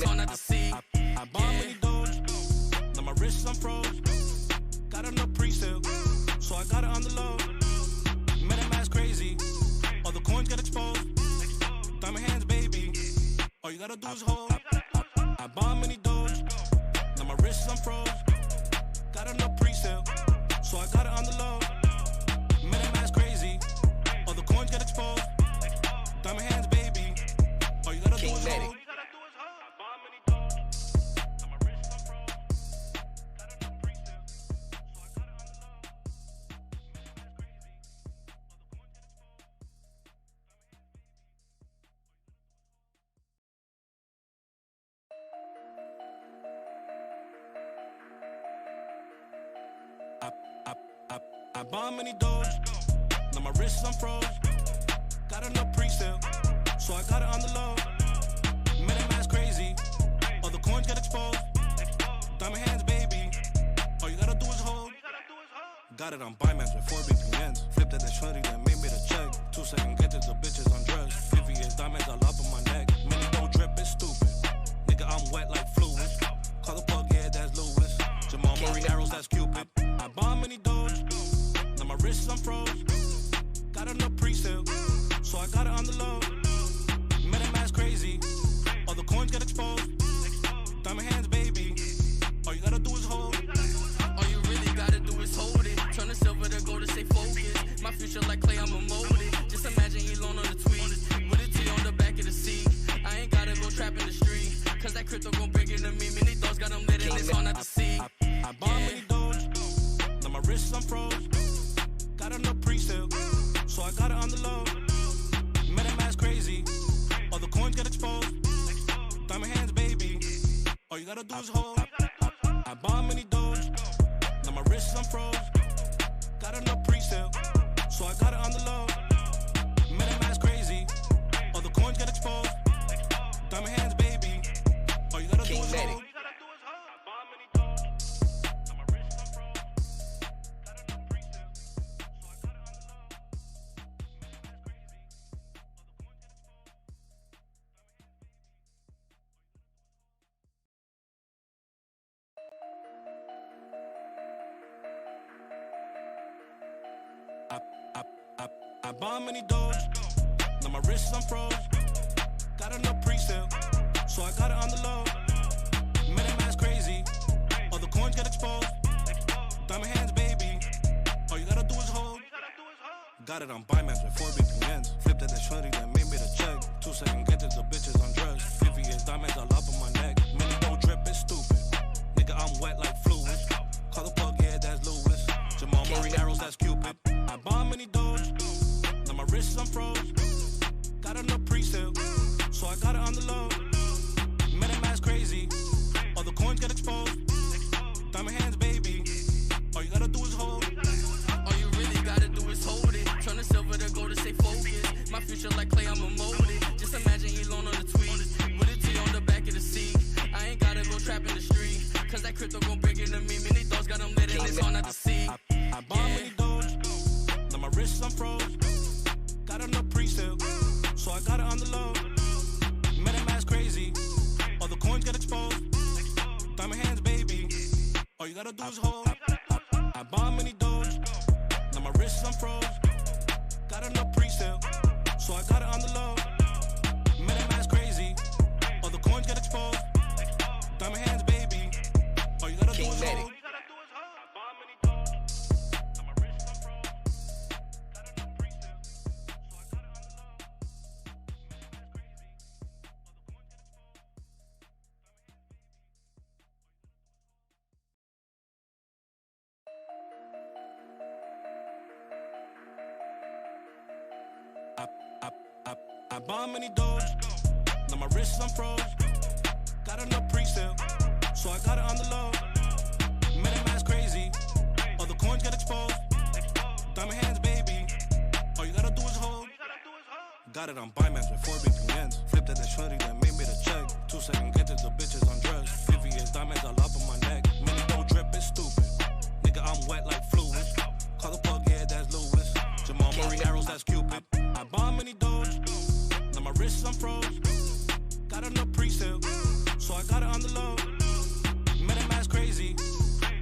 it's hard not to see. I bought many Doge, now my wrists I'm froze. Got enough pre-sale, so I got it on the low. MetaMask crazy, all the coins get exposed. Diamond hands, baby, all you gotta do is hold. I bought many Doge, now my wrists I'm froze. Got enough pre-sale, so I got it on the low. MetaMask crazy, all the coins get exposed. Diamond hands, baby, all you gotta do is hold. I bought many Doge, now my wrists I'm froze. Got enough pre-sale, so I got it on the low. MetaMask crazy, all the coins get exposed. Diamond hands, baby, all you gotta do is hold. Got it on Binance with 4 VPNs. Flipped at the shorty that made me the check. 2-second gadgets, the bitches undressed. 50 years diamonds all up on my neck. MiniDoge drip is stupid. Nigga, I'm wet like fluid. Call the plug, yeah, that's Lewis. Jamal Murray arrows, that's Cupid. I bought many Doge, now my wrists I'm froze. Got enough pre-sale, so I got it on the low. MetaMask crazy, all the coins get exposed. Diamond hands, baby, all you gotta do is hold. All you really gotta do is hold it. Turn the silver to gold to stay focused. My future like clay, I'm a molded. Just imagine Elon on the tweet, with a T on the back of the seat. I ain't gotta go trap in the street, cause that crypto gon' bring it to me. Many thoughts got them lit and it's hard not to see. I bought many Doge, now my wrists I'm froze. Got enough pre-sale, so I got it on the low. MetaMask crazy, all the coins get exposed. Diamond hands, baby, all you gotta do is hold. I bought many Doge, now my wrists I'm froze. Got enough pre-sale, so I got it on the low. MetaMask crazy, all the coins get exposed. Diamond hands, baby, all you gotta do is hold. I bought many Doge, now my wrists I'm froze. Got enough pre-sale, so I got it on the low. MetaMask crazy, all the coins get exposed. Diamond hands, baby, all you gotta do is hold. Got it on Binance with 4 VPNs. Flipped at the shorty that made me the check. 2-second gadgets, the bitches undressed. 50 years diamonds all up on my neck. MiniDoge drip is stupid. Nigga, I'm wet like fluid. Call the plug, yeah, that's Lewis. Jamal Murray arrows, that's Cupid. I bought many Doge, now my wrists I'm froze. Got enough pre-sale, so I got it on the low. MetaMask crazy, all the coins get exposed. Diamond hands, baby, all you gotta do is hold. All you really gotta do is hold it. Turn the silver to gold to stay focused. My future like clay, I'm a molded. Just imagine Elon on the tweet, with a T on the back of the seat. I ain't gotta go trap in the street, cause that crypto gon' bring it to me. Many thoughts got them lit and it's hard not to see. I bought many Doge, now my wrists I'm froze. Got enough pre-sale, so I got it on the low. MetaMask crazy, all the coins get exposed. Diamond hands, baby, all you gotta do is hold. I bought many Doge, now my wrists I'm froze. Got enough pre-sale, so I got it on the low. MetaMask crazy, all the coins get exposed. Diamond hands, baby, all you gotta do is hold. I bought many Doge, now my wrists I'm froze. Got enough pre-sale, so I got it on the low. MetaMask crazy, all the coins get exposed. Diamond hands, baby, all you gotta do is hold. Got it on Binance with 4 VPNs. Flipped at the shorty that made me the check. 2-second gadgets, the bitches undressed. 50 years diamonds all up on my neck. MiniDoge drip is stupid. Nigga, I'm wet like fluid. Call the plug, yeah, that's Lewis. Jamal Murray arrows, that's Cupid. I bought many Doge, now my wrists I'm froze. Got enough pre-sale, so I I got it on the low. MiniMax crazy,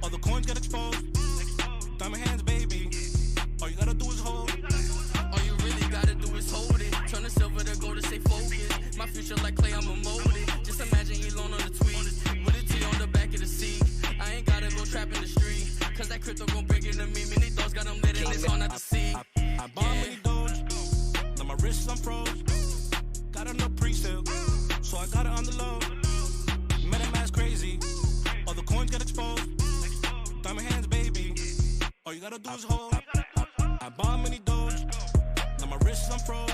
all the coins get exposed. Diamond hands, baby, all you gotta do is hold. All you really gotta do is hold it. Turn the silver to gold to stay focused. My future like clay, I'ma mold it. Just imagine Elon on the tweet with a T on the back of the seat. I ain't gotta go trap in the street, cause that crypto gon' bring it to me. MiniDoge got them lit and it's hard not to see. I bought MiniDoge, now my wrist is unfroze. Got enough pre-sale, so I got it on the low. MiniMax crazy, all the coins get exposed. Diamond hands, baby, all you gotta do is hold. I bought MiniDoge, now my wrist is unfroze.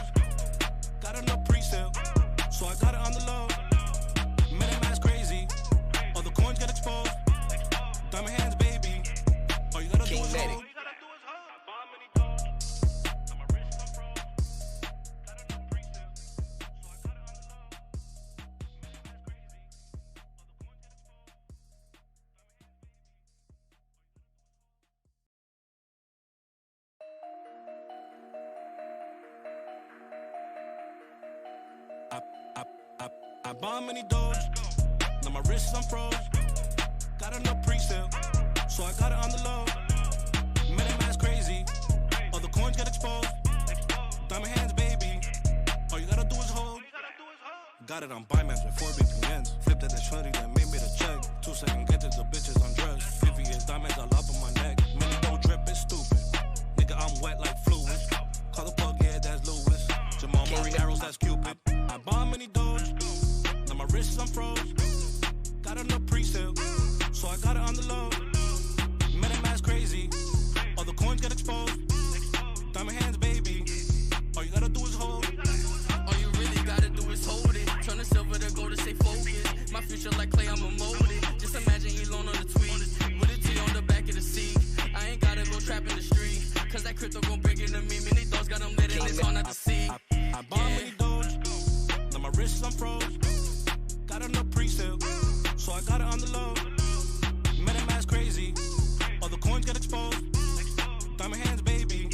Got enough pre-sale, so I got it on the low. MiniMax crazy, all the coins get exposed. Diamond hands, baby, all you gotta do is hold. I bought MiniDoge, now my wrist is unfroze. Got enough pre-sale, so I got it on the low. MiniMax crazy, all the coins get exposed. Diamond hands, baby, all you gotta do is hold. Got it on Binance with 4 VPNs. Flipped at the shorty, then made me the check. 2 second get to the bitches on drugs. 50 years diamonds all up on my neck. MiniDoge drip is stupid. Nigga, I'm wet like fluid. Call the plug, yeah, that's Lewis. Jamal Murray arrows, that's Cupid. I bought MiniDoge, now my wrist is unfroze. Got enough pre-sale, so I got it on the low. MiniMax crazy, all the coins get exposed. Diamond hands, baby, all you gotta do is hold. All you really gotta do is hold it. Turn the silver to gold to stay focused. My future like clay, I'ma mold it. Just imagine Elon on the tweet with a T on the back of the seat. I ain't gotta go trap in the street, cause that crypto gon' bring it to me. MiniDoge got them lit and it's hard not to see. I bought MiniDoge, now my wrist is unfroze. Got enough pre-sale, so I got it on the low. MiniMax crazy, all the coins get exposed. Diamond hands, baby,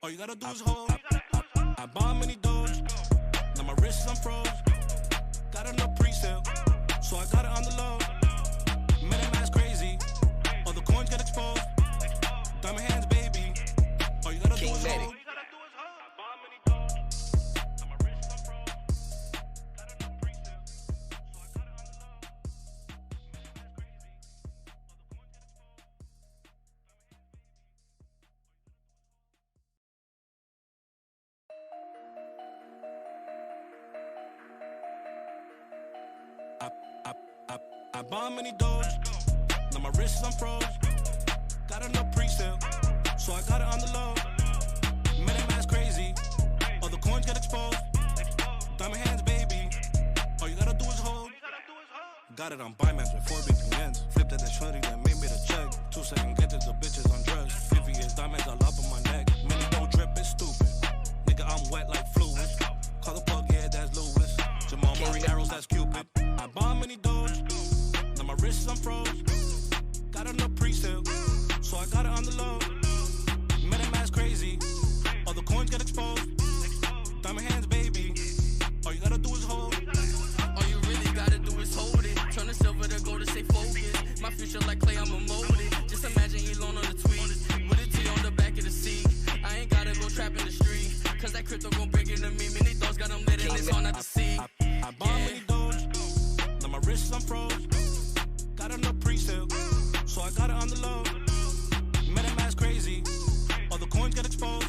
all you gotta do is hold. I bought MiniDoge, now my wrist is unfroze. Got enough pre-sale, so I got it on the low. MiniMax crazy, all the coins get exposed. Diamond hands, baby, all you gotta do is hold. I bought MiniDoge, now my wrist is unfroze. Got enough pre-sale, so I got it on the low. MiniMax crazy, all the coins get exposed. Diamond hands, baby, all you gotta do is hold. Got it on Binance with 4 VPNs. Flipped at the shorty, then made me the check. 2 second get to the bitches on drugs. 50 years diamonds all up on my neck. MiniDoge drip is stupid. Nigga, I'm wet like fluid. Call the plug, yeah, that's Lewis. Jamal Murray arrows, that's Cupid. I bought MiniDoge, now my wrist is unfroze. Got enough pre-sale, so I got it on the low. MiniMax crazy, all the coins get exposed. Diamond hands, baby, all you gotta do is hold. All you really gotta do is hold it. Turn the silver to gold to stay focused. My future like clay, I'ma mold it. Just imagine Elon on the tweet with a T on the back of the seat. I ain't gotta go trap in the street, cause that crypto gon' bring it to me. MiniDoge got them lit and it's hard not to see. I bought MiniDoge, now my wrist is unfroze. Got enough pre-sale, so I got it on the low. MiniMax crazy, all the coins get exposed.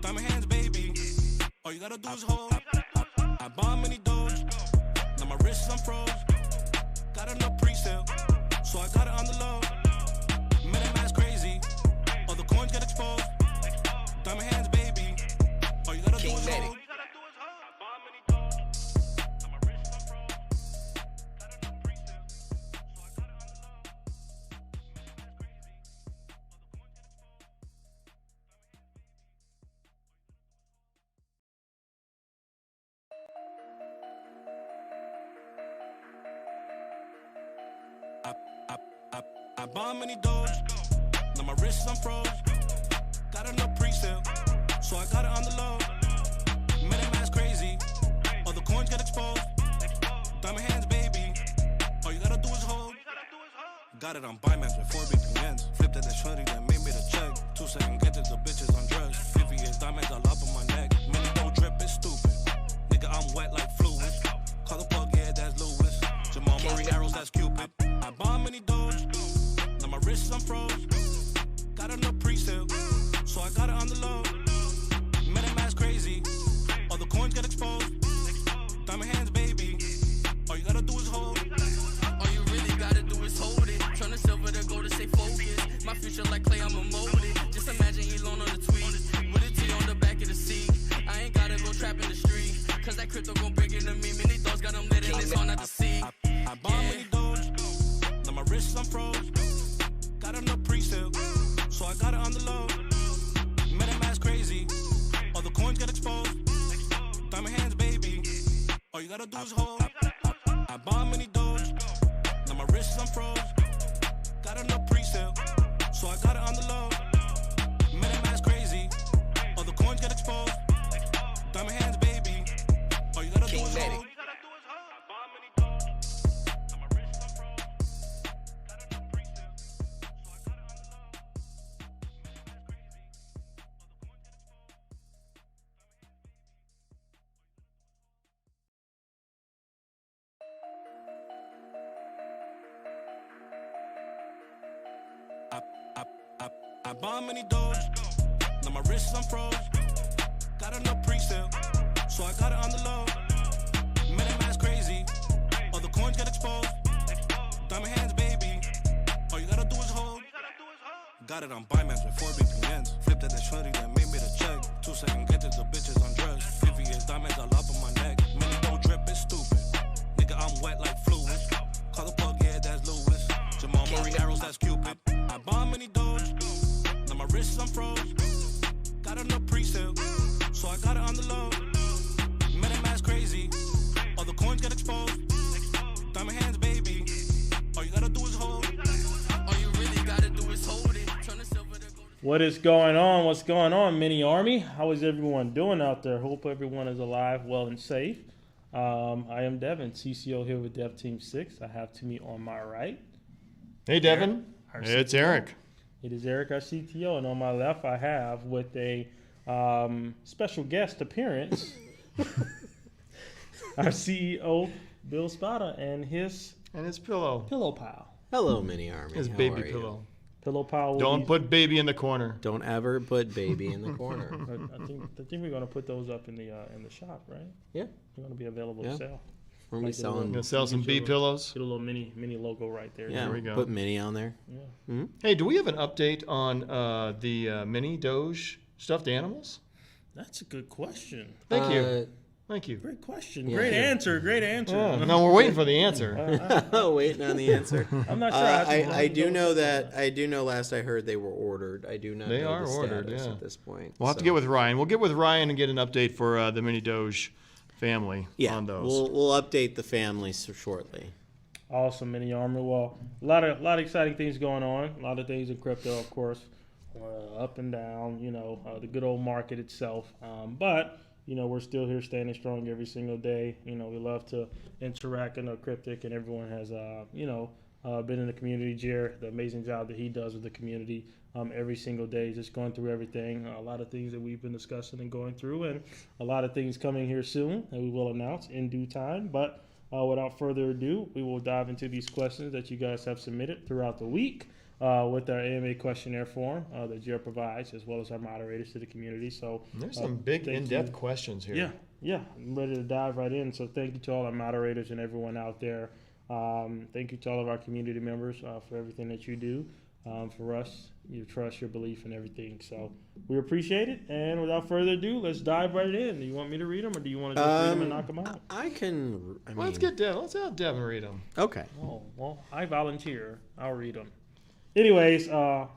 Diamond hands, baby, all you gotta do is hold. I bought MiniDoge, now my wrist is unfroze. Got enough pre-sale, so I got it on the low. MiniMax crazy, all the coins get exposed. Diamond hands, baby, all you gotta do is hold. I bought MiniDoge, now my wrist is unfroze. Got enough pre-sale, so I got it on the low. MiniMax crazy, all the coins get exposed. Diamond hands, baby, Got it on Binance with 4 VPNs. Flipped at the shorty that made me the check. 2-second gadgets, the bitches undressed. VVS diamonds all up on my neck. MiniDoge drip is stupid. Nigga, I'm wet like fluid. Call the plug, yeah, that's Lewis. Jamal Murray arrows, that's Cupid. I bought MiniDoge. Now my wrist is unfroze. Got it on pre-sale, so I got it on the low. MetaMask crazy. All the coins get exposed. Diamond hands, baby. All you gotta do is hold. All you really gotta do is hold it. Turn the silver to gold to stay focused. My future like clay, I'm a molded. Just imagine Elon on the tweet. With a T on the back of the seat. I ain't gotta go trap in the street. Cause that crypto gon' bring it to me. Many dogs got them lit and it's on at the sea. I bought MiniDoge. Now my wrist is unfroze. Got it on pre-sale, so I got it on the low. MetaMask crazy. All the coins get exposed. Diamond hands, baby. All you gotta do is hold. I bought MiniDoge. Now my wrist is unfroze. Got it on pre-sale, so I got it on the low. MetaMask crazy. All the coins get exposed. Diamond hands, baby. All you gotta do is hold. I bought MiniDoge. Now my wrist is unfroze. Got it on pre-sale, so I got it on the low. MetaMask crazy. All the coins get exposed. Diamond hands, baby. All you gotta do is hold. Got it on Binance with 4 VPNs. Flipped at the shorty that made me the check. 2-second gadgets, the bitches undressed. VVS diamonds all up on my neck. MiniDoge drip is stupid. Nigga, I'm wet like fluid. Call the plug, yeah, that's Lewis. Jamal Murray arrows, that's Cupid. I bought MiniDoge. Now my wrist is unfroze. Got it on pre-sale, so I got it on the low. MetaMask crazy. All the coins get exposed. Diamond hands, baby. All you gotta do is hold. All you really gotta do is hold it. Turn the silver to gold. What is going on? What's going on, Mini Army? How is everyone doing out there? Hope everyone is alive, well, and safe. I am Devin, CCO here with Dev Team 6. I have to me on my right. Hey, Devin. It's Eric. It is Eric, our CTO, and on my left I have with a special guest appearance, our CEO, Bill Spada, and his pillow. Pillow Pal. Hello, Mini Army. His How baby are you? pillow. Pillow Pal. Don't put baby in the corner. Don't ever put baby in the corner. I think we're gonna put those up in the shop, right? Yeah. They're gonna be available Yeah. to sell. We're gonna be You're selling. gonna sell some bee pillows. Get a little mini logo right there. Yeah, There we go. put Mini on there. Yeah. Hey, do we have an update on the Mini Doge stuffed animals? That's a good question. Thank you. Thank you. Great question. Yeah. Great answer. Great answer. Oh, no, we're waiting for the answer. Waiting on the answer. I'm not sure. I do know that. I do know. Last I heard, they were ordered. I do not They know are the ordered, status yeah. at this point. We'll have to get with Ryan. We'll get with Ryan and get an update for the Mini Doge family on those. We'll update the family shortly. Awesome, Mini Armor. Well, a lot of exciting things going on. A lot of things in crypto, of course, up and down. The good old market itself. But we're still here standing strong every single day. We love to interact. I know Cryptic and everyone has been in the community. Jer, the amazing job that he does with the community every single day, just going through everything. A lot of things that we've been discussing and going through, and a lot of things coming here soon that we will announce in due time. But without further ado, we will dive into these questions that you guys have submitted throughout the week with our AMA questionnaire form that Jer provides, as well as our moderators to the community. So There's some big in-depth questions here. Yeah, I'm ready to dive right in. So thank you to all our moderators and everyone out there. Thank you to all of our community members for everything that you do for us, your trust, your belief, and everything. So we appreciate it. And without further ado, let's dive right in. Do you want me to read them, or do you want to just read them and knock them out? I can. Well, let's get Devin. Let's have Devin read them. Okay. Oh, well, I volunteer. I'll read them. Anyways,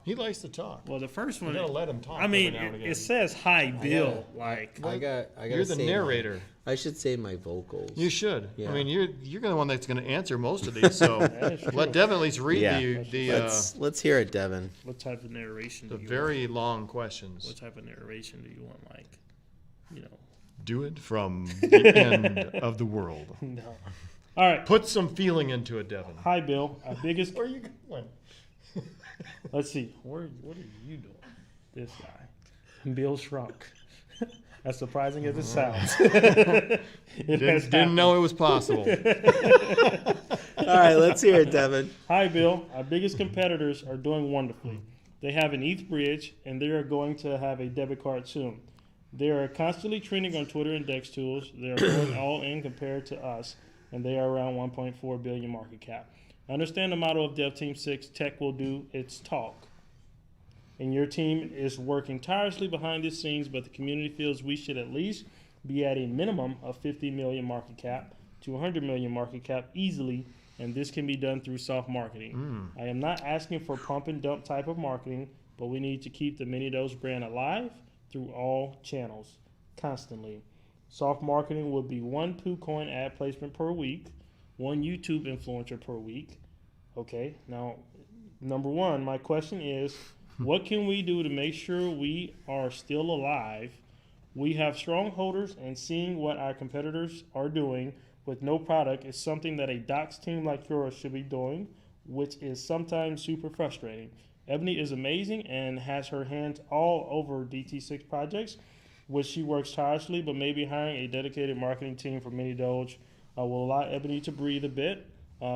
He likes to talk. well, the first one. You gotta let him talk. I mean, every now and again. it says hi, Bill. Like, I got. You're the narrator. I should say my vocals. You should. Yeah. I mean, you're the one that's going to answer most of these. So is true. let Devin at least read Yeah. Let's hear it, Devin. what type of narration the do you very want? long questions. What type of narration do you want? Like, Do it from the end of the world. No. All right. Put some feeling into it, Devin. Hi, Bill. Our biggest. Where are you going? Let's see. What are you doing? This guy. Bill shrunk. As surprising as it sounds. Didn't know it was possible. All right, let's hear it, Devin. Hi, Bill. Our biggest competitors are doing wonderfully. They have an ETH bridge, and they are going to have a debit card soon. They are constantly trending on Twitter and Dex tools. They are going all in compared to us, and they are around 1.4 billion market cap. I understand the motto of Dev Team 6, tech will do its talk. And your team is working tirelessly behind the scenes, but the community feels we should at least be at a minimum of 50 million market cap to 100 million market cap easily, and this can be done through soft marketing. I am not asking for pump and dump type of marketing, but we need to keep the MiniDoge brand alive through all channels, constantly. Soft marketing would be 1 PooCoin ad placement per week, 1 YouTube influencer per week. Okay, now, number one, my question is, what can we do to make sure we are still alive? We have strong holders, and seeing what our competitors are doing with no product is something that a docs team like yours should be doing, which is sometimes super frustrating. Ebony is amazing and has her hands all over DT6 projects, which she works tirelessly, but maybe hiring a dedicated marketing team for MiniDoge will allow Ebony to breathe a bit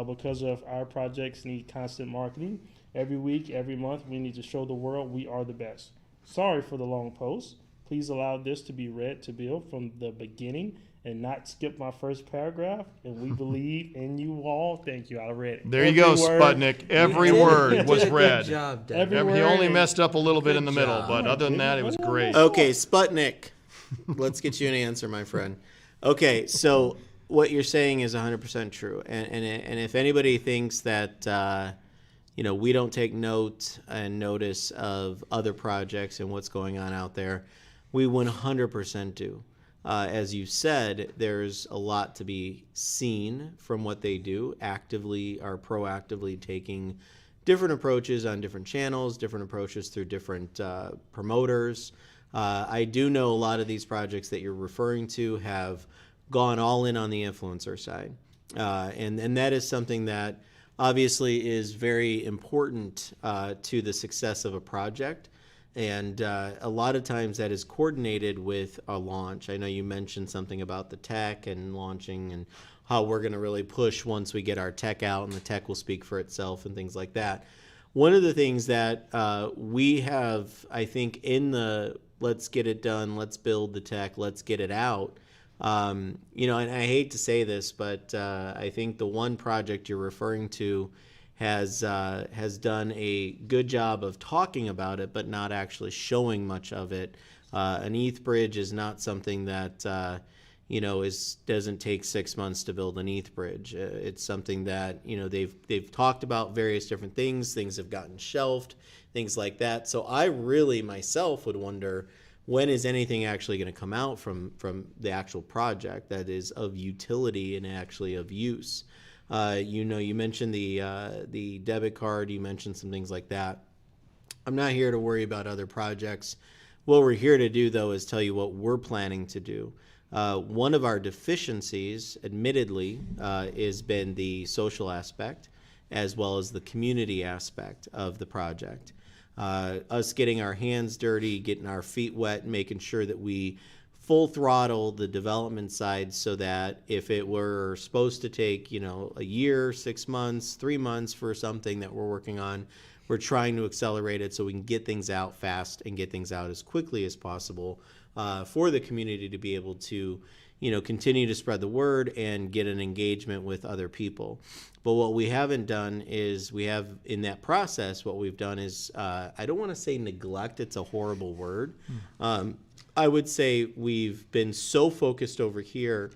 because of our projects need constant marketing. Every week, every month, we need to show the world we are the best. Sorry for the long post. Please allow this to be read to Bill from the beginning and not skip my first paragraph. And we believe in you all. Thank you. I read it. There you go, Sputnik. Every word was read. Good job, Devin. Every He word only is- messed up a little bit in the Good middle, job. but other than that, it was great. Okay, Sputnik. Let's get you an answer, my friend. Okay, so what you're saying is 100% true. And if anybody thinks that, we don't take note and notice of other projects and what's going on out there, we 100% do. As you said, there's a lot to be seen from what they do, actively or proactively taking different approaches on different channels, different approaches through different promoters. I do know a lot of these projects that you're referring to have gone all in on the influencer side. And that is something that obviously is very important to the success of a project. And a lot of times that is coordinated with a launch. I know you mentioned something about the tech and launching and how we're going to really push once we get our tech out and the tech will speak for itself and things like that. One of the things that we have, I think, in the let's get it done, let's build the tech, let's get it out. And I hate to say this, but I think the one project you're referring to has done a good job of talking about it, but not actually showing much of it. An ETH bridge is not something that doesn't take 6 months to build an ETH bridge. It's something that they've talked about various different things. Things have gotten shelved, things like that. So I really myself would wonder, when is anything actually going to come out from the actual project that is of utility and actually of use? You mentioned the debit card. You mentioned some things like that. I'm not here to worry about other projects. What we're here to do, though, is tell you what we're planning to do. One of our deficiencies, admittedly, has been the social aspect as well as the community aspect of the project. Us getting our hands dirty, getting our feet wet, making sure that we full throttle the development side so that if it were supposed to take, a year, 6 months, 3 months for something that we're working on, we're trying to accelerate it so we can get things out fast and get things out as quickly as possible for the community to be able to, continue to spread the word and get an engagement with other people. But what we haven't done is in that process, what we've done is, I don't want to say neglect, it's a horrible word. I would say we've been so focused over here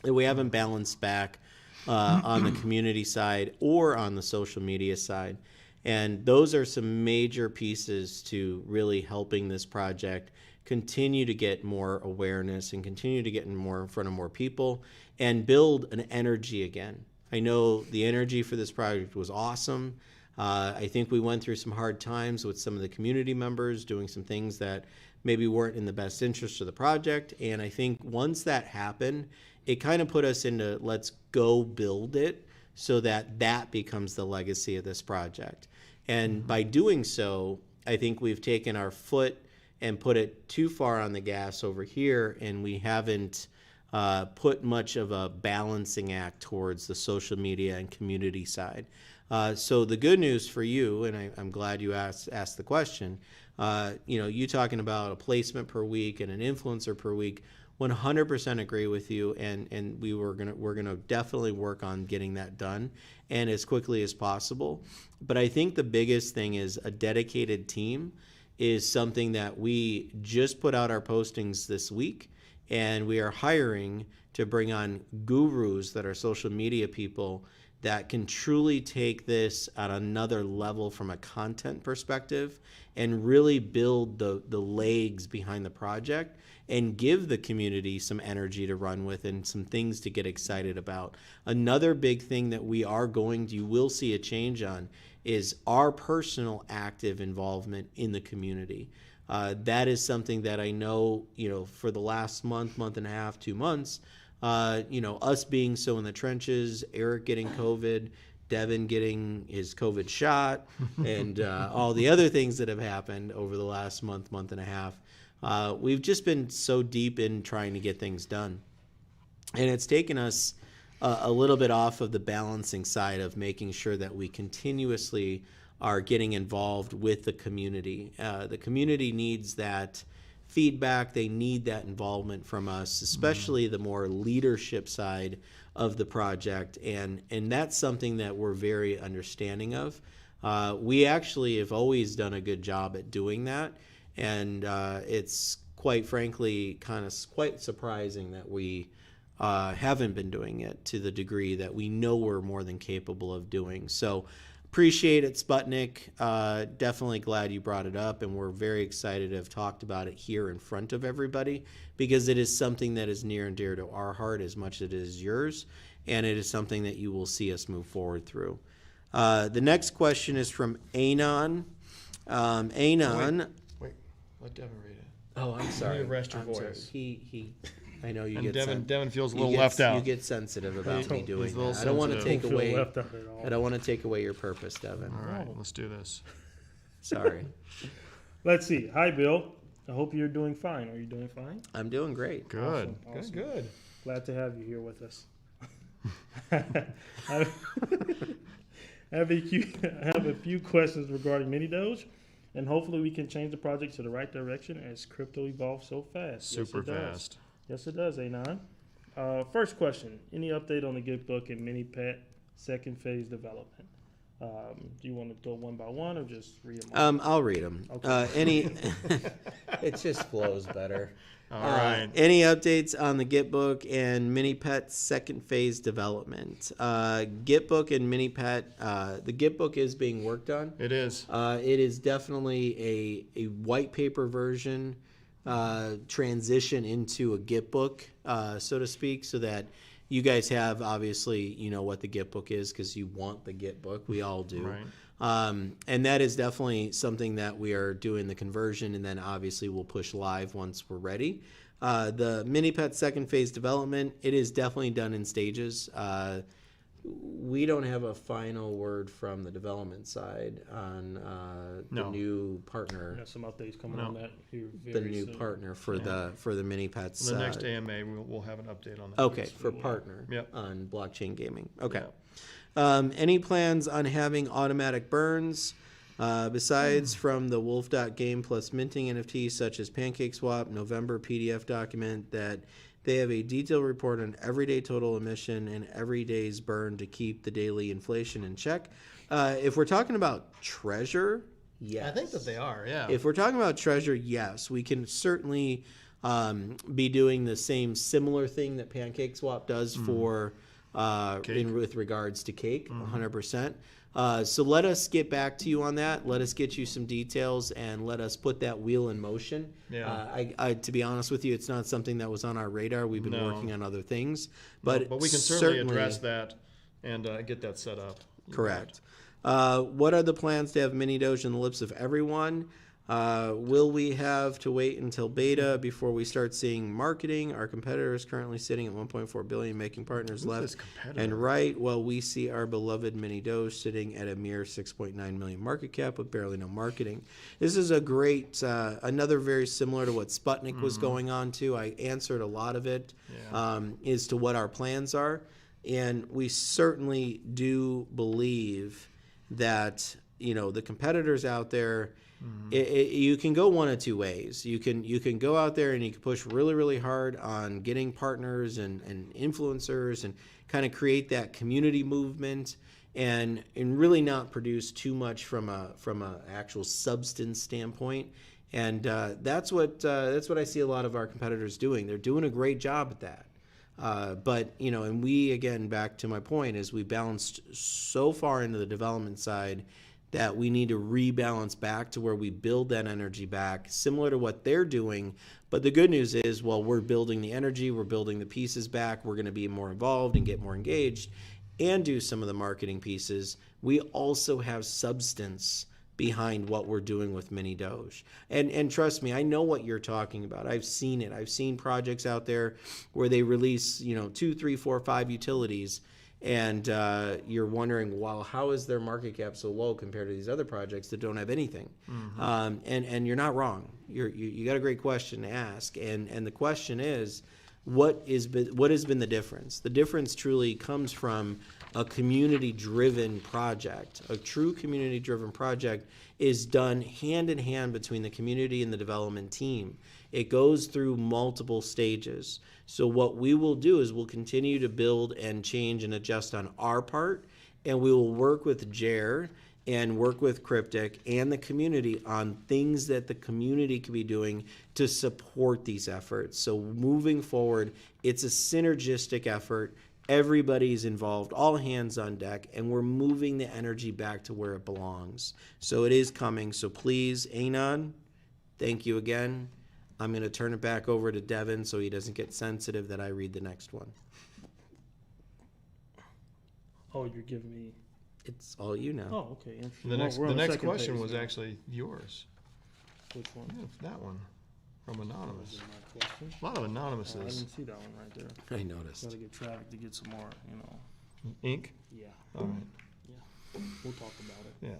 that we haven't balanced back on the community side or on the social media side. And those are some major pieces to really helping this project continue to get more awareness and continue to get in front of more people and build an energy again. I know the energy for this project was awesome. I think we went through some hard times with some of the community members doing some things that maybe weren't in the best interest of the project. And I think once that happened it kind of put us into let's go build it so that that becomes the legacy of this project. And by doing so, I think we've taken our foot and put it too far on the gas over here, and we haven't put much of a balancing act towards the social media and community side. So the good news for you, and I'm glad you asked the question, you talking about a placement per week and an influencer per week, 100% agree with you, and we're gonna definitely work on getting that done and as quickly as possible. But I think the biggest thing is a dedicated team is something that we just put out our postings this week, and we are hiring to bring on gurus that are social media people that can truly take this at another level from a content perspective and really build the legs behind the project and give the community some energy to run with and some things to get excited about. Another big thing that you will see a change on is our personal active involvement in the community. That is something that I know, for the last month and a half, 2 months, us being so in the trenches, Eric getting COVID, Devin getting his COVID shot, and all the other things that have happened over the last month and a half. We've just been so deep in trying to get things done. And it's taken us a little bit off of the balancing side of making sure that we continuously are getting involved with the community. The community needs that feedback. They need that involvement from us, especially the more leadership side of the project. And that's something that we're very understanding of. We actually have always done a good job at doing that. And it's quite frankly quite surprising that we haven't been doing it to the degree that we know we're more than capable of doing. So appreciate it, Sputnik. Definitely glad you brought it up, and we're very excited to have talked about it here in front of everybody because it is something that is near and dear to our heart as much as it is yours, and it is something that you will see us move forward through. The next question is from Anon. Anon. Wait, let Devin read it. Oh, I'm sorry. Rest your I'm voice. Sorry. I know you And get Devin feels a little left out. You get sensitive about me doing He's a little that. I don't want to sensitive. take away. Left out at all. I don't want to take away your purpose, Devin. All right, let's do this. Sorry. Let's see. Hi, Bill. I hope you're doing fine. Are you doing fine? I'm doing great. Good. Awesome. Good. Glad to have you here with us. I have a few questions regarding MiniDoge, and hopefully we can change the project to the right direction as crypto evolves so fast. Super yes, it does. fast. Yes, it does, Anon. First question, any update on the Gitbook and MiniPet second phase development? Do you want to go one by one or just read them all? I'll read them. Okay. It just flows better. All right. Any updates on the Gitbook and MiniPet second phase development? Gitbook and MiniPet, the Gitbook is being worked on. It is. It is definitely a white paper version transition into a Gitbook, so to speak, so that you guys have, obviously, what the Gitbook is because you want the Gitbook. We all do. Right. And that is definitely something that we are doing the conversion, and then obviously we'll push live once we're ready. The MiniPet second phase development, it is definitely done in stages. We don't have a final word from the development side on the new partner. Yeah, some updates coming on that here The very new soon. partner for the MiniPets. The next AMA, we'll have an update on that. Okay, for partner Yep. on blockchain gaming. Okay. Yeah. Any plans on having automatic burns besides from the wolf.game plus minting NFTs such as PancakeSwap November PDF document that they have a detailed report on everyday total emission and every day's burn to keep the daily inflation in check? If we're talking about treasure, yes. I think that they are, yeah. If we're talking about treasure, yes, we can certainly be doing the similar thing that PancakeSwap does for with regards to cake, 100%. So let us get back to you on that. Let us get you some details and let us put that wheel in motion. Yeah. I to be honest with you, it's not something that was on our radar. We've been working on other things, but we can certainly address that and get that set up. Correct. What are the plans to have MiniDoge in the lips of everyone? Will we have to wait until beta before we start seeing marketing? Our competitor is currently sitting at 1.4 billion, making partners left and right, while we see our beloved MiniDoge sitting at a mere 6.9 million market cap with barely no marketing. This is a great, another very similar to what Sputnik was going on to. I answered a lot of it as to what our plans are, and we certainly do believe that the competitors out there. You can go one of two ways. You can go out there and you can push really, really hard on getting partners and influencers and kind of create that community movement and really not produce too much from a actual substance standpoint. And that's what I see a lot of our competitors doing. They're doing a great job at that. But and we, again, back to my point, is we balanced so far into the development side that we need to rebalance back to where we build that energy back, similar to what they're doing. But the good news is, while we're building the energy, we're building the pieces back, we're going to be more involved and get more engaged and do some of the marketing pieces. We also have substance behind what we're doing with MiniDoge. And trust me, I know what you're talking about. I've seen it. I've seen projects out there where they release, 2, 3, 4, 5 utilities, and you're wondering, well, how is their market cap so low compared to these other projects that don't have anything? And you're not wrong. You got a great question to ask, and the question is, what has been the difference? The difference truly comes from a community-driven project. A true community-driven project is done hand in hand between the community and the development team. It goes through multiple stages. So what we will do is we'll continue to build and change and adjust on our part, and we will work with Jer and work with Cryptic and the community on things that the community can be doing to support these efforts. So moving forward, it's a synergistic effort. Everybody's involved, all hands on deck, and we're moving the energy back to where it belongs. So it is coming. So please, Anon, thank you again. I'm going to turn it back over to Devin so he doesn't get sensitive that I read the next one. Oh, you're giving me... It's all you now. Oh, okay. Interesting. The next question was actually yours. Which one? Yeah, that one from Anonymous. Was it my question? A lot of anonymouses. I didn't see that one right there. I noticed. Gotta get traffic to get some more, Ink? Yeah. All right. Yeah. We'll talk about it. Yeah.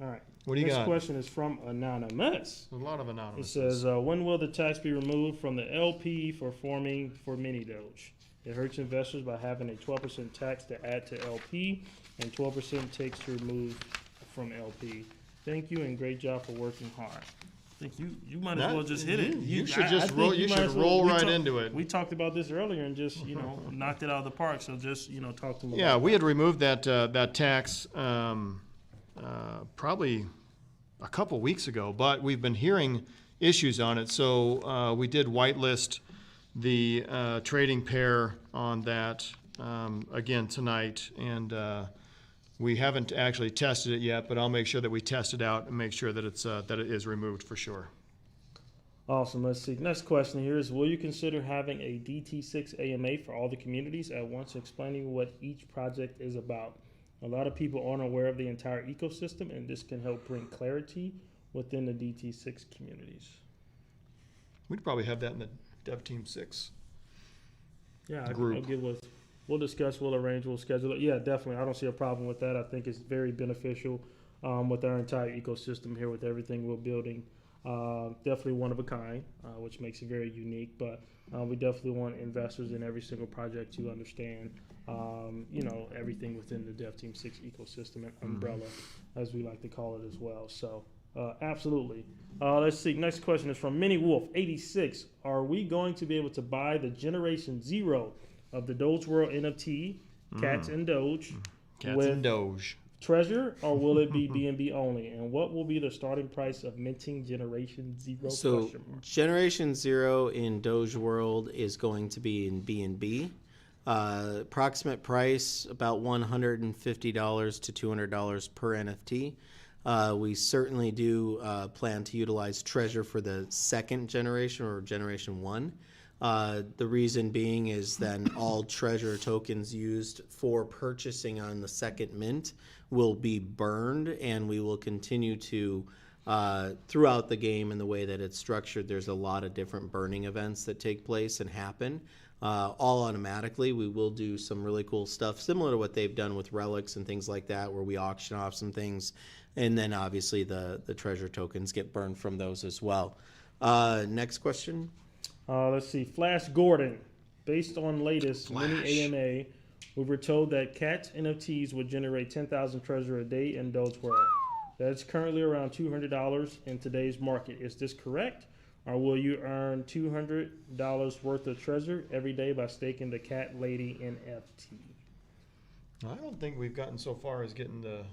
All right. What do you Next got? question is from Anonymous. A lot of It anonymous. says, when will the tax be removed from the LP for forming for MiniDoge? It hurts investors by having a 12% tax to add to LP and 12% takes to remove from LP. Thank you and great job for working hard. I think you might as well just hit it. You should just roll. You should roll right into it. We talked about this earlier and just knocked it out of the park. So just talk to me. Yeah, we had removed that tax probably a couple weeks ago, but we've been hearing issues on it. So we did whitelist the trading pair on that again tonight, and we haven't actually tested it yet, but I'll make sure that we test it out and make sure that that it is removed for sure. Awesome. Let's see. Next question here is, will you consider having a DT6 AMA for all the communities at once, explaining what each project is about? A lot of people aren't aware of the entire ecosystem, and this can help bring clarity within the DT6 communities. We'd probably have that in the Dev Team 6. Yeah, group. We'll discuss, we'll arrange, we'll schedule it. Yeah, definitely. I don't see a problem with that. I think it's very beneficial with our entire ecosystem here, with everything we're building. Definitely one of a kind, which makes it very unique. But we definitely want investors in every single project to understand, everything within the Dev Team 6 ecosystem and umbrella, as we like to call it as well. So absolutely. Let's see. Next question is from MiniWolf86. Are we going to be able to buy the Generation 0 of the Doge World NFT, Cats and Doge, Cats and Doge Treasure, or will it be BNB only? And what will be the starting price of minting Generation 0? So Generation 0 in Doge World is going to be in BNB. Approximate price about $150 to $200 per NFT. We certainly do plan to utilize Treasure for the second generation, or Generation 1. The reason being is then all Treasure tokens used for purchasing on the second mint will be burned, and we will continue to throughout the game and the way that it's structured, there's a lot of different burning events that take place and happen all automatically. We will do some really cool stuff similar to what they've done with relics and things like that, where we auction off some things, and then obviously the treasure tokens get burned from those as well. Next question. Let's see. Flash Gordon. Based on latest Mini AMA, we were told that Cat's NFTs would generate 10,000 treasure a day in Doge World. That's currently around $200 in today's market. Is this correct? Or will you earn $200 worth of treasure every day by staking the Cat Lady NFT? I don't think we've gotten so far as getting the...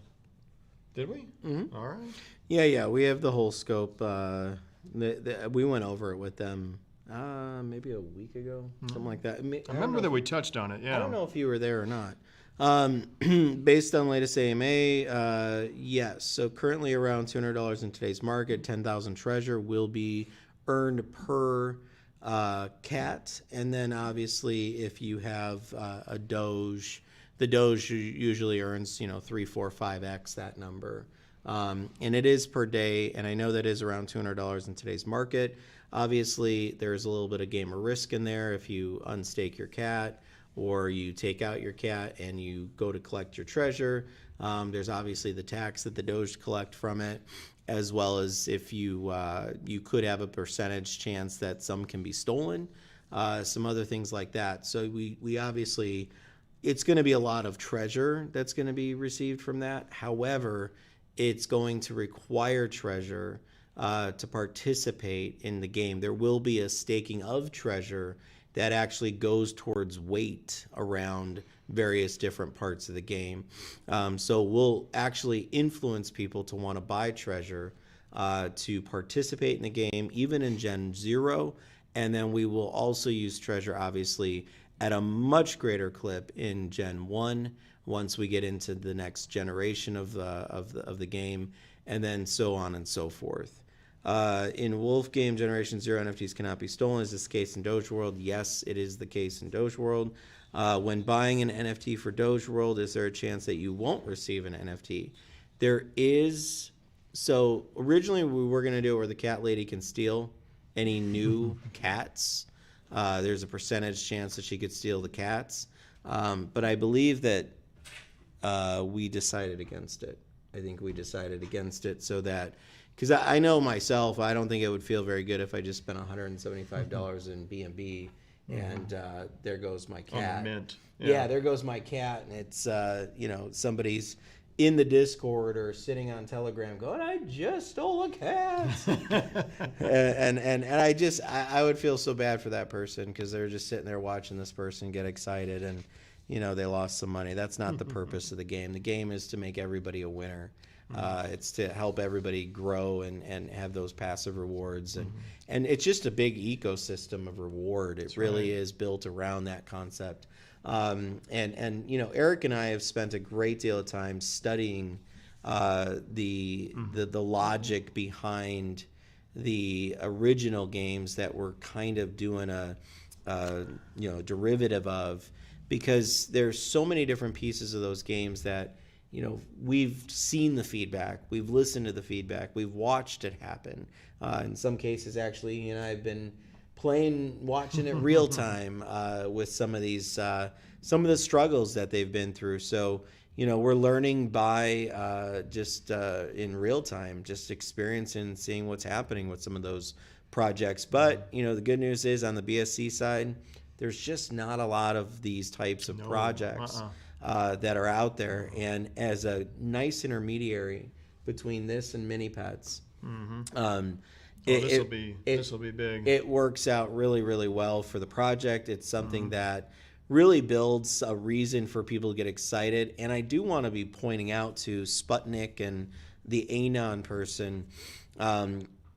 Did we? Mm-hmm. All right. Yeah, we have the whole scope. We went over it with them maybe a week ago, something like that. I remember that we touched on it, yeah. I don't know if you were there or not. Based on latest AMA, yes. So currently around $200 in today's market, 10,000 treasure will be earned per cat. And then obviously if you have a Doge, the Doge usually earns, 3, 4, 5x that number. And it is per day, and I know that is around $200 in today's market. Obviously, there's a little bit of game of risk in there if you unstake your cat or you take out your cat and you go to collect your treasure. There's obviously the tax that the Doge collect from it, as well as if you could have a percentage chance that some can be stolen, some other things like that. So we obviously, it's going to be a lot of treasure that's going to be received from that. However, it's going to require treasure to participate in the game. There will be a staking of treasure that actually goes towards weight around various different parts of the game. So we'll actually influence people to want to buy treasure to participate in the game, even in Gen 0. And then we will also use treasure, obviously, at a much greater clip in Gen 1 once we get into the next generation of the game, and then so on and so forth. In Wolf Game Generation 0, NFTs cannot be stolen. Is this the case in Doge World? Yes, it is the case in Doge World. When buying an NFT for Doge World, is there a chance that you won't receive an NFT? There is. So originally we were going to do it where the cat lady can steal any new cats. There's a percentage chance that she could steal the cats. But I believe that we decided against it. I think we decided against it so that, because I know myself, I don't think it would feel very good if I just spent $175 in B&B and there goes my cat. On the mint. Yeah, there goes my cat, and it's somebody's in the Discord or sitting on Telegram going, I just stole a cat. and I would feel so bad for that person because they're just sitting there watching this person get excited and they lost some money. That's not the purpose of the game. The game is to make everybody a winner. It's to help everybody grow and have those passive rewards. And it's just a big ecosystem of reward. It really is built around that concept. And Eric and I have spent a great deal of time studying the logic behind the original games that we're kind of doing a derivative of, because there's so many different pieces of those games that we've seen the feedback, we've listened to the feedback, we've watched it happen. In some cases, actually, I've been watching it real time with some of the struggles that they've been through. So we're learning by just in real time, just experiencing and seeing what's happening with some of those projects. But the good news is on the BSC side, there's just not a lot of these types of projects that are out there. And as a nice intermediary between this and MiniPets, this will be big. It works out really, really well for the project. It's something that really builds a reason for people to get excited. And I do want to be pointing out to Sputnik and the Anon person,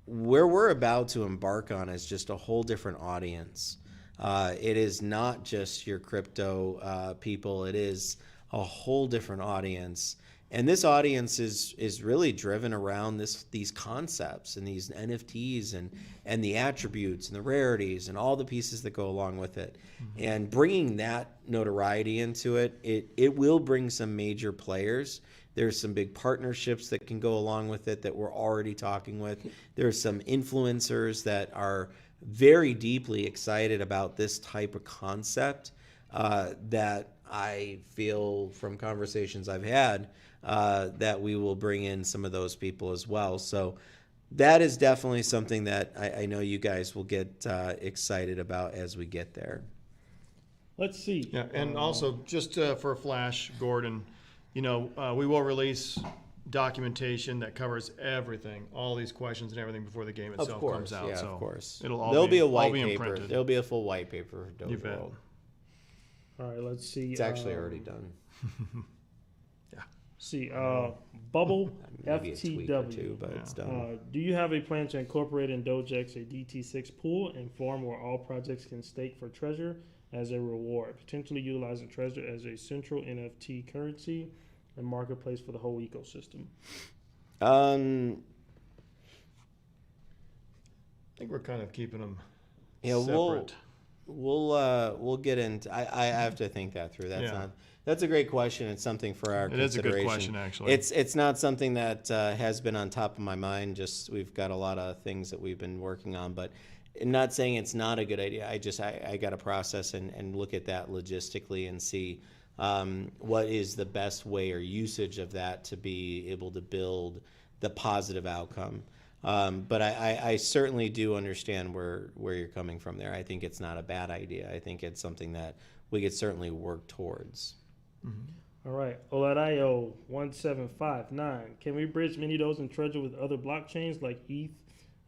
where we're about to embark on is just a whole different audience. It is not just your crypto people. It is a whole different audience. And this audience is really driven around these concepts and these NFTs and the attributes and the rarities and all the pieces that go along with it. Mm-hmm. And bringing that notoriety into it, it will bring some major players. There's some big partnerships that can go along with it that we're already talking with. There's some influencers that are very deeply excited about this type of concept that I feel from conversations I've had that we will bring in some of those people as well. So that is definitely something that I know you guys will get excited about as we get there. Let's see. Yeah, and also just for a flash, Gordon, we will release documentation that covers everything, all these questions and everything before the game itself comes out. Yeah, so of course. There'll be a white all be paper. imprinted. There'll be a full white paper for You Doge bet. World. All right, let's see. It's actually already done. See, Bubble Maybe a tweak or two, FTW. but it's done. Do you have a plan to incorporate in DogeX a DT6 pool and farm where all projects can stake for treasure as a reward, potentially utilizing treasure as a central NFT currency and marketplace for the whole ecosystem? I think we're kind of keeping them separate. We'll get into. I have to think that through. That's a great question. It's something for our consideration. It is a good question, actually. It's not something that has been on top of my mind. Just we've got a lot of things that we've been working on, but I'm not saying it's not a good idea. I got to process and look at that logistically and see what is the best way or usage of that to be able to build the positive outcome. But I certainly do understand where you're coming from there. I think it's not a bad idea. I think it's something that we could certainly work towards. Mm-hmm. All right, Oladayo 1759. Can we bridge MiniDoge and Treasure with other blockchains like ETH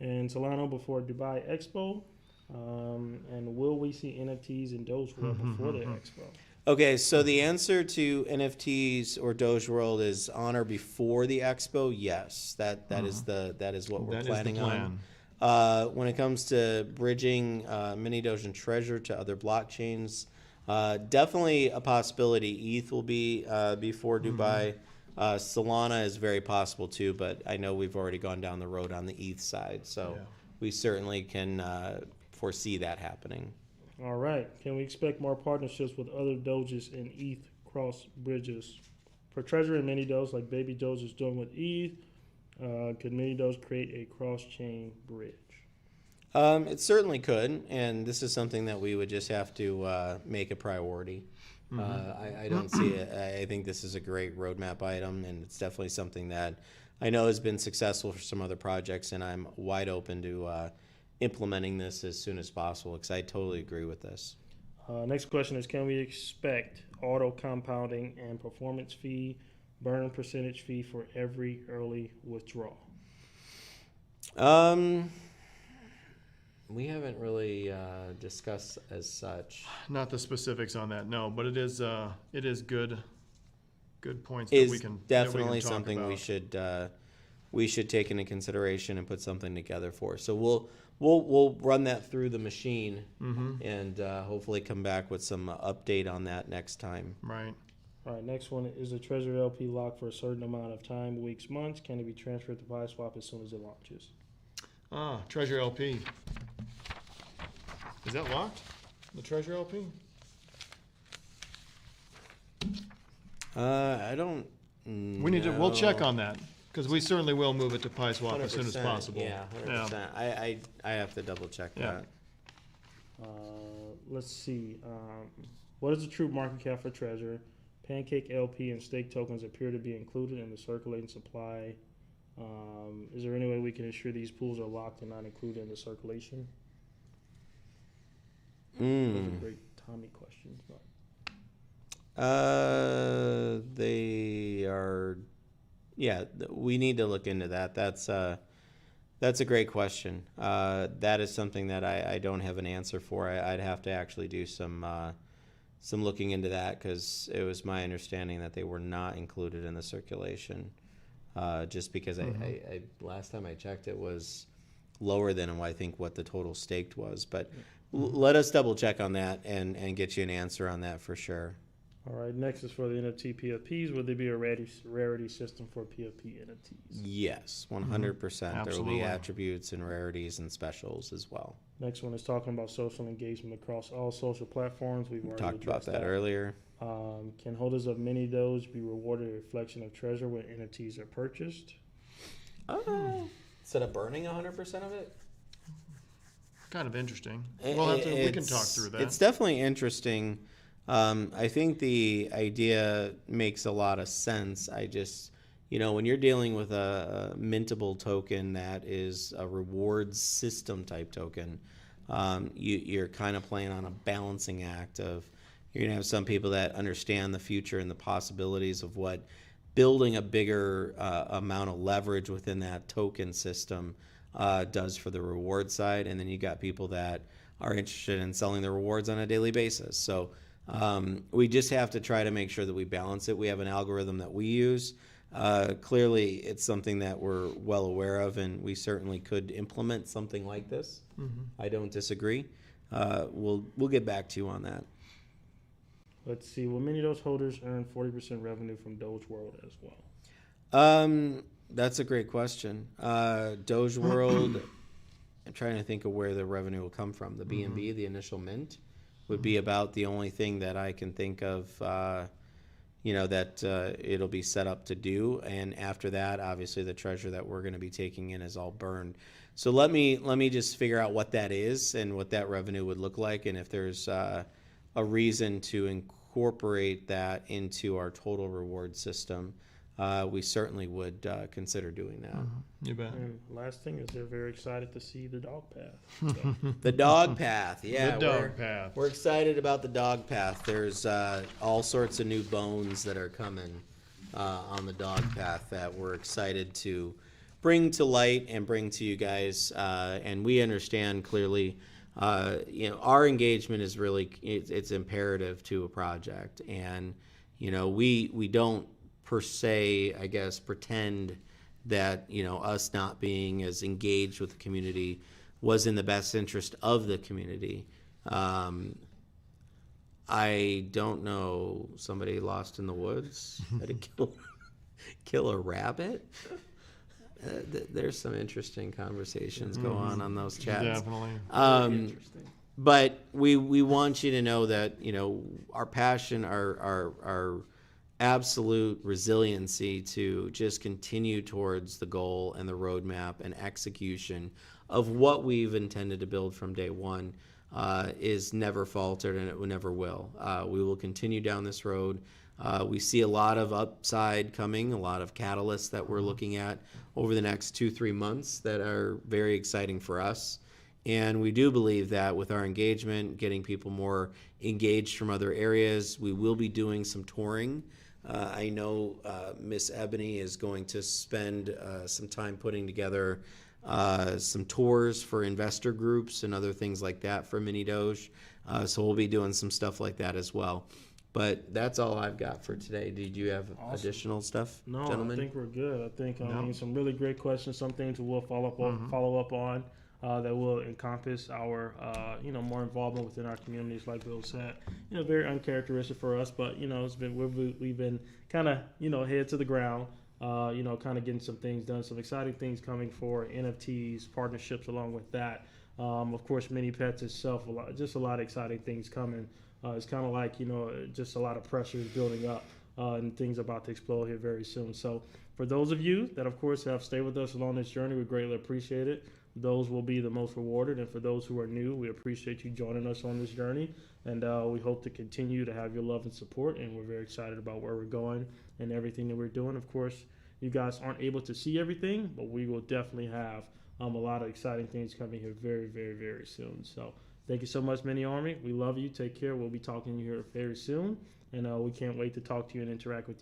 and Solana before Dubai Expo? And will we see NFTs in Doge World before the Expo? Okay, so the answer to NFTs or Doge World is on or before the Expo. Yes, that is what we're planning on. When it comes to bridging MiniDoge and Treasure to other blockchains, definitely a possibility. ETH will be before Dubai. Solana is very possible too, but I know we've already gone down the road on the ETH side, so we certainly can foresee that happening. All right. Can we expect more partnerships with other Doges and ETH cross bridges? For Treasure and MiniDoge, like Baby Doge is doing with ETH, could MiniDoge create a cross-chain bridge? It certainly could, and this is something that we would just have to make a priority. I don't see it. I think this is a great roadmap item, and it's definitely something that I know has been successful for some other projects, and I'm wide open to implementing this as soon as possible because I totally agree with this. Next question is, can we expect auto compounding and performance fee, burn percentage fee for every early withdrawal? We haven't really discussed as such. Not the specifics on that, no, but it is good points that we can definitely talk something about. we should take into consideration and put something together for. So we'll run that through the machine and hopefully come back with some update on that next time. Right. All right, next one is a Treasure LP locked for a certain amount of time, weeks, months. Can it be transferred to PiSwap as soon as it launches? Treasure LP. Is that locked? The Treasure LP? I don't. We'll check on that because we certainly will move it to PiSwap as soon as 100%, possible. Yeah, 100%. I have to double check that. Let's see. What is the true market cap for Treasure? Pancake LP and stake tokens appear to be included in the circulating supply. Is there any way we can ensure these pools are locked and not included in the circulation? Those are great Tommy questions. They are. Yeah, we need to look into that. That's a great question. That is something that I don't have an answer for. I'd have to actually do some looking into that because it was my understanding that they were not included in the circulation. Just because I last time I checked, it was lower than I think what the total staked was. But let us double check on that and get you an answer on that for sure. All right, next is for the NFT PFPs. Will there be a rarity system for PFP NFTs? Yes, 100%. There will Absolutely. be attributes and rarities and specials as well. Next one is talking about social engagement across all social platforms. We've already Talked about addressed that earlier. Can holders of MiniDoge be rewarded a reflection of treasure when NFTs are purchased? Instead of burning 100% of it? Kind of interesting. We can talk through that. It's definitely interesting. I think the idea makes a lot of sense. I just, when you're dealing with a mintable token that is a rewards system type token, you're kind of playing on a balancing act of, you're going to have some people that understand the future and the possibilities of what building a bigger amount of leverage within that token system does for the reward side. And then you got people that are interested in selling the rewards on a daily basis. So we just have to try to make sure that we balance it. We have an algorithm that we use. Clearly, it's something that we're well aware of, and we certainly could implement something like this. I don't disagree. We'll get back to you on that. Let's see. Will MiniDoge holders earn 40% revenue from Doge World as well? That's a great question. Doge World, I'm trying to think of where the revenue will come from. The BNB, the initial mint, would be about the only thing that I can think of, that it'll be set up to do. And after that, obviously, the treasure that we're going to be taking in is all burned. So let me just figure out what that is and what that revenue would look like, and if there's a reason to incorporate that into our total reward system. We certainly would consider doing that. You bet. And last thing is they're very excited to see the dog path. So, The dog path, yeah. The dog path. We're excited about the dog path. There's all sorts of new bones that are coming on the dog path that we're excited to bring to light and bring to you guys. And we understand clearly, our engagement is really, it's imperative to a project. And, we don't per se, I guess, pretend that, us not being as engaged with the community was in the best interest of the community. I don't know, somebody lost in the woods had to kill a rabbit. There's some interesting conversations go on those chats. Definitely. interesting. But we want you to know that, our passion, our absolute resiliency to just continue towards the goal and the roadmap and execution of what we've intended to build from day one is never faltered, and it never will. We will continue down this road. We see a lot of upside coming, a lot of catalysts that we're looking at over the next 2-3 months that are very exciting for us. And we do believe that with our engagement, getting people more engaged from other areas, we will be doing some touring. I know Miss Ebony is going to spend some time putting together some tours for investor groups and other things like that for MiniDoge. So we'll be doing some stuff like that as well. But that's all I've got for today. Did you have additional stuff, No, gentlemen? I think we're good. I think some really great questions, some things we'll follow up on that will encompass our more involvement within our communities. Like Bill said, very uncharacteristic for us, but it's been we've been kind of head to the ground. Kind of getting some things done, some exciting things coming for NFTs, partnerships along with that. Of course, MiniPets itself, just a lot of exciting things coming. It's kind of like, just a lot of pressure is building up and things about to explode here very soon. So for those of you that, of course, have stayed with us along this journey, we greatly appreciate it. Those will be the most rewarded. And for those who are new, we appreciate you joining us on this journey. And we hope to continue to have your love and support. And we're very excited about where we're going and everything that we're doing. Of course, you guys aren't able to see everything, but we will definitely have a lot of exciting things coming here very, very, very soon. So thank you so much, Mini Army. We love you. Take care. We'll be talking to you here very soon. And we can't wait to talk to you and interact with you.